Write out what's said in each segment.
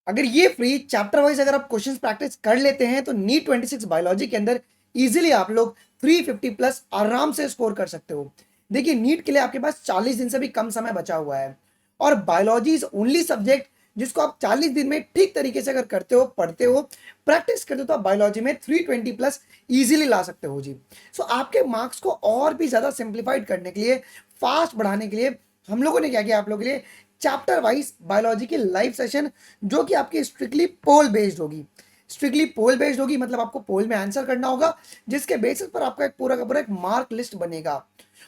अगर ये free chapter wise अगर आप क्वेश्चंस प्रैक्टिस कर लेते हैं तो नीट 26 बायोलॉजी के अंदर इजीली आप लोग 350 प्लस आराम से स्कोर कर सकते हो। देखिए नीट के लिए आपके पास 40 दिन से भी कम समय बचा हुआ है और बायोलॉजी इज ओनली सब्जेक्ट जिसको आप 40 दिन में ठीक तरीके से अगर करते हो, पढ़ते हो, प्रैक्टिस करते हो तो आप बायोलॉजी में 320 प्लस इजीली ला सकते हो जी। सो आपके मार्क्स को और भी ज़्यादा सिंप्लीफाइड करने के लिए, फास्ट बढ़ाने के लिए हम लोगों ने क्या किया आप लोगों के लिए, चैप्टर वाइज बायोलॉजी की लाइव सेशन जो कि आपकी स्ट्रिक्टली पोल बेस्ड होगी। स्ट्रिक्टली पोल बेस्ड होगी मतलब आपको पोल में आंसर करना होगा जिसके बेसिस पर आपका एक पूरा का पूरा एक मार्क लिस्ट बनेगा।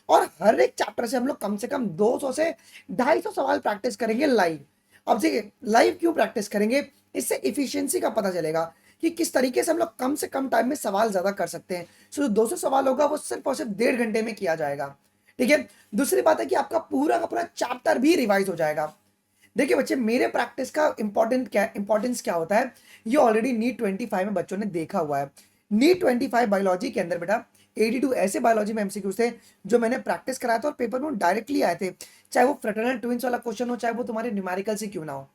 और हर एक चैप्टर से हम लोग कम से कम 200 से 250 सवाल प्रैक्टिस करेंगे लाइव। अब देखिए लाइव क्यों प्रैक्टिस करेंगे, इससे इफिशियंसी का पता चलेगा कि किस तरीके से हम लोग कम से कम टाइम में सवाल ज्यादा कर सकते हैं। सो जो 200 सवाल होगा वो सिर्फ और सिर्फ 1.5 घंटे में किया जाएगा। ठीक है, दूसरी बात है कि आपका पूरा का पूरा चैप्टर भी रिवाइज हो जाएगा। देखिए बच्चे मेरे प्रैक्टिस का इंपॉर्टेंस क्या होता है, ये ऑलरेडी नीट 25 में बच्चों ने देखा हुआ है। नीट 25 बायोलॉजी के अंदर बेटा 82 ऐसे बायोलॉजी में एमसीक्यूज थे जो मैंने प्रैक्टिस कराया था और पेपर में डायरेक्टली आए थे, चाहे वो फ्रेटर्नल ट्विंस वाला क्वेश्चन हो, चाहे वो तुम्हारे न्यूमेरिकल से क्यों ना हो।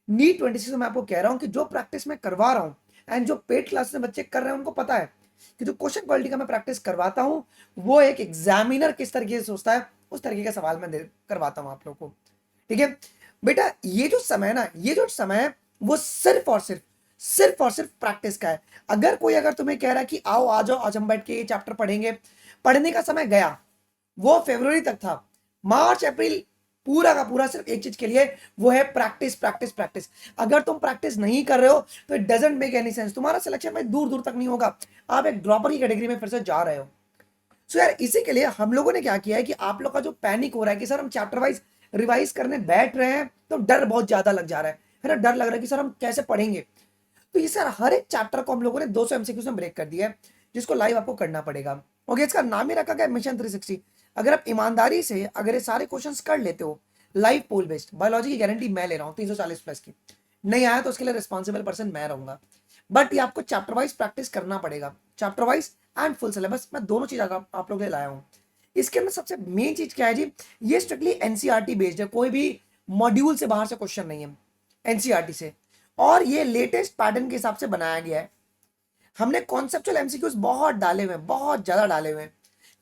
नीट 26 में मैं आपको कह रहा हूं कि जो प्रैक्टिस मैं करवा रहा हूं एंड जो पेड क्लास में बच्चे कर रहे हैं उनको पता है कि जो क्वेश्चन क्वालिटी का मैं प्रैक्टिस करवाता हूं वो एक एग्जामिनर किस तरीके से सोचता है उस तरीके का सवाल मैं करवाता हूं आप लोग को। ठीक है बेटा, ये जो समय है ना, ये जो समय है वो सिर्फ और सिर्फ प्रैक्टिस का है। अगर तुम्हें कह रहा है कि आओ आ जाओ आज हम बैठ के ये चैप्टर पढ़ेंगे, पढ़ने का समय गया, वो फरवरी तक था। मार्च अप्रैल पूरा का पूरा सिर्फ एक चीज के लिए, वो है प्रैक्टिस प्रैक्टिस प्रैक्टिस। अगर तुम प्रैक्टिस नहीं कर रहे हो तो it doesn't make any sense, तुम्हारा सिलेक्शन में दूर दूर तक नहीं होगा, आप एक ड्रॉपर की कैटेगरी में फिर से जा रहे हो। सो यार इसी के लिए हम लोगों ने क्या किया है कि आप लोग का जो पैनिक हो रहा है कि सर हम चैप्टर वाइज रिवाइज करने बैठ रहे हैं तो डर बहुत ज्यादा लग जा रहा है ना, डर लग रहा है कि सर हम कैसे पढ़ेंगे। तो ये सर हर एक चैप्टर को हम लोगों ने 200 एमसीक्यूज में ब्रेक कर दिया है जिसको लाइव आपको करना पड़ेगा। ओके, इसका नाम ही रखा गया मिशन 360। अगर आप ईमानदारी से अगर ये सारे क्वेश्चंस कर लेते हो लाइव पोल बेस्ड, बायोलॉजी की गारंटी मैं ले रहा हूँ 340 प्लस की, नहीं आया तो उसके लिए रिस्पॉन्सिबल पर्सन मैं रहूंगा। बट ये आपको चैप्टर वाइज प्रैक्टिस करना पड़ेगा, chapter wise and full syllabus, मैं दोनों चीज आप लोग के लिए लाया हूँ। इसके अंदर सबसे मेन चीज क्या है जी, ये स्ट्रिक्टली एनसीईआरटी बेस्ड है, कोई भी मॉड्यूल से बाहर से क्वेश्चन नहीं है, एनसीईआरटी से। और ये लेटेस्ट पैटर्न के हिसाब से बनाया गया है। हमने कॉन्सेप्चुअल एमसीक्यूज बहुत डाले हुए हैं, बहुत ज्यादा डाले हुए हैं।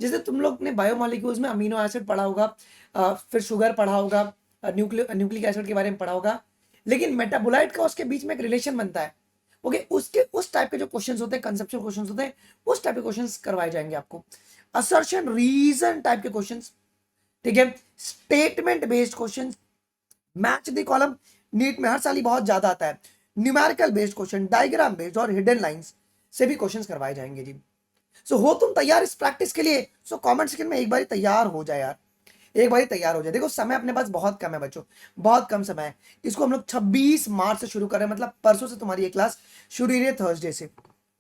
जैसे तुम लोग ने बायोमोलिक्यूल्स में अमीनो एसिड पढ़ा होगा, फिर शुगर पढ़ा होगा, न्यूक्लिक एसिड के बारे में पढ़ा होगा, लेकिन मेटाबोलाइट का उसके बीच में एक रिलेशन बनता है। ओके, उसके उस टाइप के जो क्वेश्चंस होते हैं, कंसेप्चुअल क्वेश्चंस होते हैं, उस टाइप के क्वेश्चंस करवाए जाएंगे आपको। असर्शन रीजन टाइप के क्वेश्चंस, ठीक है, statement based questions, match the column NEET में हर साल ही बहुत ज्यादा आता है, numerical based question, diagram based और हिडन लाइंस से भी क्वेश्चंस करवाए जाएंगे जी। सो हो तुम तैयार इस प्रैक्टिस के लिए? सो कमेंट सेक्शन में एक बार तैयार हो जाए यार, एक बार तैयार हो जाए। देखो समय अपने पास बहुत कम है बच्चों, बहुत कम समय है। इसको हम लोग 26 मार्च से शुरू कर रहे हैं, मतलब परसों से तुम्हारी ये क्लास शुरू हो रही है, थर्सडे से।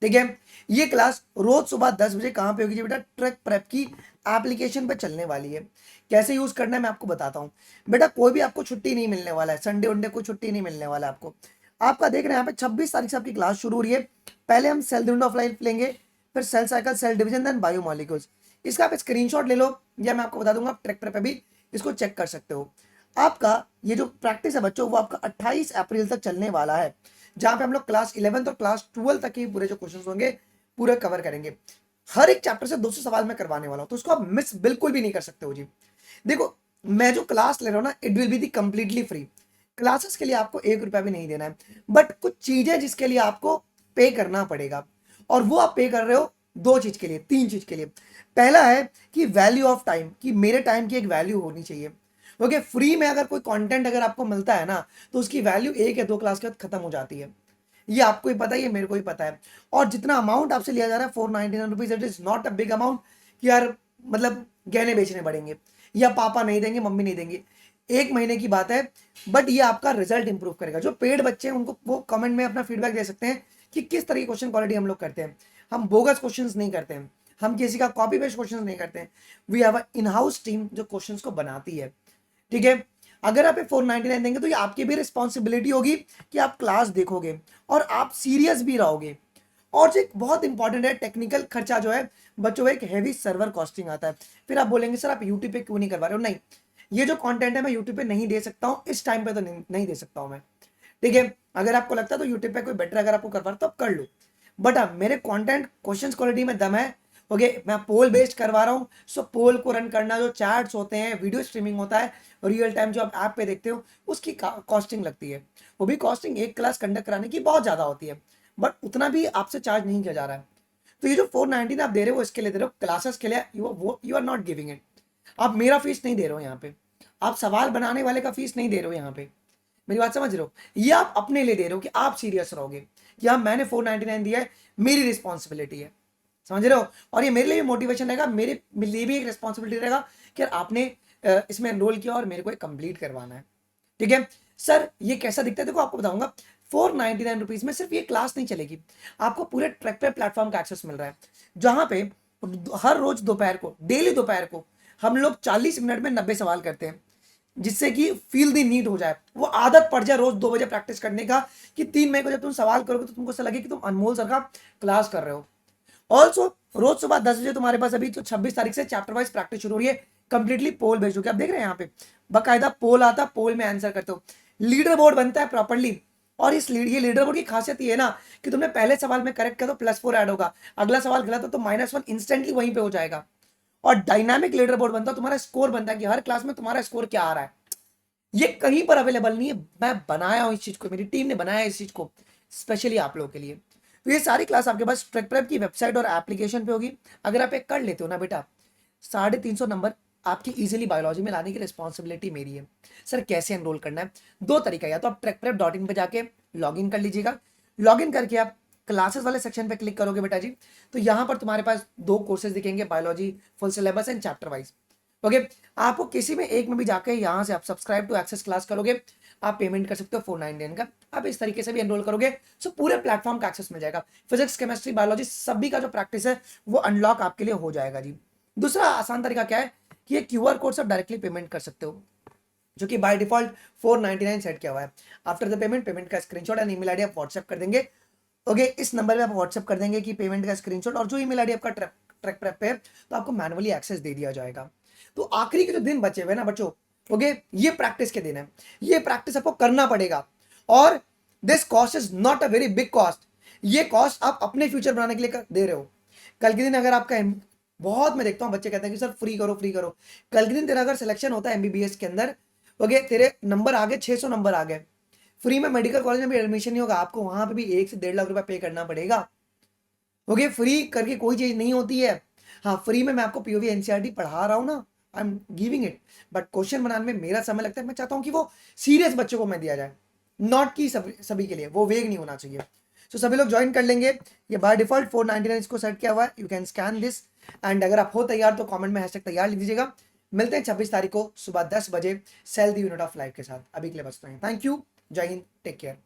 ठीक है, ये क्लास रोज सुबह 10 बजे कहां पे होगी जी बेटा? ट्रैक प्रेप की एप्लीकेशन पे चलने वाली है। कैसे यूज करना है मैं आपको बताता हूँ बेटा। कोई भी आपको छुट्टी नहीं मिलने वाला है, संडे वनडे कोई छुट्टी नहीं मिलने वाला है आपको। आपका देख रहे हैं यहाँ पे 26 तारीख से आपकी क्लास शुरू हो रही है। पहले हम सेल डिविजन ऑफ लाइफ लेंगे, फिर cell cycle, cell division, then biomolecules. इसका आप स्क्रीनशॉट ले लो या मैं आपको बता दूंगा, आप ट्रैक पे भी इसको चेक कर सकते हो। आपका ये जो प्रैक्टिस है बच्चों वो आपका 28 अप्रैल तक चलने वाला है, जहां पे हम लोग क्लास 11 और क्लास 12 तक के पूरे जो क्वेश्चन होंगे पूरे कवर करेंगे। हर एक चैप्टर से 200 सवाल मैं करवाने वाला हूं, तो उसको आप मिस बिल्कुल भी नहीं कर सकते हो जी। देखो मैं जो क्लास ले रहा हूं ना, it will be the completely free. Classes के लिए आपको 1 रुपया भी नहीं देना है, बट कुछ चीजें जिसके लिए आपको पे करना पड़ेगा, और वो आप पे कर रहे हो दो चीज के लिए, तीन चीज के लिए। पहला है कि वैल्यू ऑफ टाइम, कि मेरे टाइम की एक वैल्यू होनी चाहिए। ओके, फ्री में अगर कोई कंटेंट अगर आपको मिलता है ना तो उसकी वैल्यू 1 या 2 क्लास के बाद खत्म हो जाती है। ये आपको ही पता है, ये मेरे को ही पता है। और जितना अमाउंट आपसे लिया जा रहा है 499 rupees, it is not a big amount कि यार मतलब गहने बेचने पड़ेंगे या पापा नहीं देंगे, मम्मी नहीं देंगे। एक महीने की बात है, बट ये आपका रिजल्ट इंप्रूव करेगा। जो पेड बच्चे हैं उनको वो कमेंट में अपना फीडबैक दे सकते हैं कि किस तरह की क्वेश्चन क्वालिटी हम लोग करते हैं। हम बोगस क्वेश्चंस नहीं करते हैं, हम किसी का कॉपी पेस्ट क्वेश्चंस नहीं करते हैं। We have a in house team जो क्वेश्चंस को बनाती है। ठीक है, अगर आप 499 देंगे तो ये आपकी भी रिस्पॉन्सिबिलिटी होगी कि आप क्लास देखोगे और आप सीरियस भी रहोगे। और जो एक बहुत इंपॉर्टेंट है, टेक्निकल खर्चा जो है बच्चों, एक हैवी सर्वर कॉस्टिंग आता है। फिर आप बोलेंगे सर आप यूट्यूब पे क्यों नहीं करवा रहे हो? नहीं, ये जो कंटेंट है मैं यूट्यूब पे नहीं दे सकता हूँ, इस टाइम पे तो नहीं दे सकता हूँ मैं। ठीक है, अगर आपको लगता है तो यूट्यूब पे कोई बेटर अगर आपको करवा रहा तो आप कर लो, बट मेरे कंटेंट क्वेश्चन क्वालिटी में दम है। ओके, मैं पोल बेस्ड करवा रहा हूँ, सो पोल को रन करना, जो चैट्स होते हैं, वीडियो स्ट्रीमिंग होता है, रियल टाइम जो आप ऐप पे देखते हो, उसकी कॉस्टिंग लगती है। वो भी कॉस्टिंग एक क्लास कंडक्ट कराने की बहुत ज़्यादा होती है, बट उतना भी आपसे चार्ज नहीं किया जा रहा है। तो ये जो 419 आप दे रहे हो इसके लिए दे रहे हो, क्लासेस के लिए, you are not giving it. आप मेरा फीस नहीं दे रहे हो यहाँ पे, आप सवाल बनाने वाले का फीस नहीं दे रहे हो यहाँ पे, मेरी बात समझ रहे हो? ये आप अपने लिए दे रहे हो कि आप सीरियस रहोगे कि हाँ मैंने 499 दिया है, मेरी रिस्पॉन्सिबिलिटी है, समझ रहे हो? और ये मेरे लिए भी मोटिवेशन रहेगा, मेरे लिए भी एक रिस्पॉन्सिबिलिटी रहेगा कि यार आपने इसमें एनरोल किया और मेरे को कंप्लीट करवाना है। ठीक है सर, ये कैसा दिखता है देखो आपको बताऊंगा। 499 रुपीज में सिर्फ ये क्लास नहीं चलेगी, आपको पूरे ट्रैक पे प्लेटफॉर्म का एक्सेस मिल रहा है, जहां पे हर रोज दोपहर को, डेली दोपहर को हम लोग 40 मिनट में 90 सवाल करते हैं, जिससे कि फील द नीड हो जाए, वो आदत पड़ जाए रोज 2 बजे प्रैक्टिस करने का, कि 3 मई को जब तुम सवाल करोगे तो तुमको ऐसा लगे कि तुम अनमोल सर का क्लास कर रहे हो। ऑल्सो रोज सुबह 10 बजे तुम्हारे पास अभी तो 26 तारीख से चैप्टर वाइज प्रैक्टिस शुरू हो रही है, कंप्लीटली पोल बेस्ड होकर। आप देख रहे हैं यहाँ पे बकायदा पोल आता, पोल में आंसर करते हो, लीडर बोर्ड बनता है प्रॉपरली। और ये लीडर बोर्ड की खासियत ये है ना कि तुमने पहले सवाल में करेक्ट किया तो +4 ऐड होगा, अगला सवाल गलत हो तो -1 इंस्टेंटली वहीं पे हो जाएगा। और डायनामिक लीडर बोर्ड बनता है, तुम्हारा स्कोर बनता है कि हर क्लास में तुम्हारा स्कोर क्या आ रहा है। ये कहीं पर अवेलेबल नहीं है, मैं बनाया हूं इस चीज को, मेरी टीम ने बनाया है इस चीज को स्पेशली आप लोगों के लिए। तो ये सारी क्लास आपके पास ट्रैक प्रेप की वेबसाइट और एप्लीकेशन पे होगी। अगर आप एक कर लेते हो ना बेटा, 350 नंबर आपकी इजीली बायोलॉजी में लाने की रिस्पॉन्सिबिलिटी मेरी है। सर कैसे एनरोल करना है? 2 तरीका, या तो आप trackprep.in पे जाके लॉग इन कर लीजिएगा, लॉग इन करके आप क्लासेस वाले सेक्शन पे क्लिक करोगे बेटा जी, तो यहाँ पर तुम्हारे पास 2 कोर्सेज दिखेंगे, biology full syllabus and chapter wise. Okay, आपको किसी में एक में भी जाके यहाँ से आप सब्सक्राइब टू एक्सेस क्लास करोगे, आप पेमेंट कर सकते हो 499 का, आप इस तरीके से भी एनरोल करोगे, सो पूरे प्लेटफॉर्म का एक्सेस मिल जाएगा। फिजिक्स, केमिस्ट्री, बायोलॉजी सभी का जो प्रैक्टिस है वो अनलॉक आपके लिए हो जाएगा जी। दूसरा आसान तरीका क्या है कि ये QR कोड से आप डायरेक्टली पेमेंट कर सकते हो, जो कि बाय डिफॉल्ट 499 सेट किया हुआ है। आफ्टर द पेमेंट का स्क्रीनशॉट एंड ईमेल आईडी आप व्हाट्सएप कर देंगे। ओके, इस नंबर पे आप व्हाट्सएप कर देंगे कि पेमेंट का स्क्रीनशॉट, और जो ईमेल आईडी आपका ट्रैक प्रेप पे है तो आपको मैनुअली एक्सेस दे दिया जाएगा। तो आखिरी के जो दिन बचे हुए ना बच्चों, ओके, ये प्रैक्टिस के दिन है, ये प्रैक्टिस आपको करना पड़ेगा। और this cost is not a very big cost, ये कॉस्ट आप अपने फ्यूचर बनाने के लिए दे रहे हो। कल के दिन अगर आपका बहुत मैं देखता हूँ बच्चे कहते हैं कि सर फ्री करो फ्री करो, कल के दिन तेरा अगर सिलेक्शन होता है MBBS के अंदर, ओके, तेरे नंबर आ गए, 600 नंबर आ गए, फ्री में मेडिकल कॉलेज में भी एडमिशन नहीं होगा, आपको वहां पे भी 1 से 1.5 लाख रुपए पे करना पड़ेगा। ओके, फ्री करके कोई चीज नहीं होती है। हाँ, फ्री में मैं आपको POV NCERT पढ़ा रहा हूँ ना, I am giving it, but question बनाने में मेरा समय लगता है। मैं चाहता हूँ कि वो सीरियस बच्चों को मैं दिया जाए, नॉट कि सभी के लिए, वो वेग नहीं होना चाहिए। तो सभी लोग ज्वाइन कर लेंगे, ये बाय डिफॉल्ट 499 इसको सेट किया हुआ है, you can scan this. And अगर आप हो तैयार तो कमेंट में हैशटैग तैयार लिख दीजिएगा। मिलते हैं 26 तारीख को सुबह 10 बजे cell the unit of life के साथ। अभी के लिए बस इतना ही, थैंक यू, जय हिंद, टेक केयर।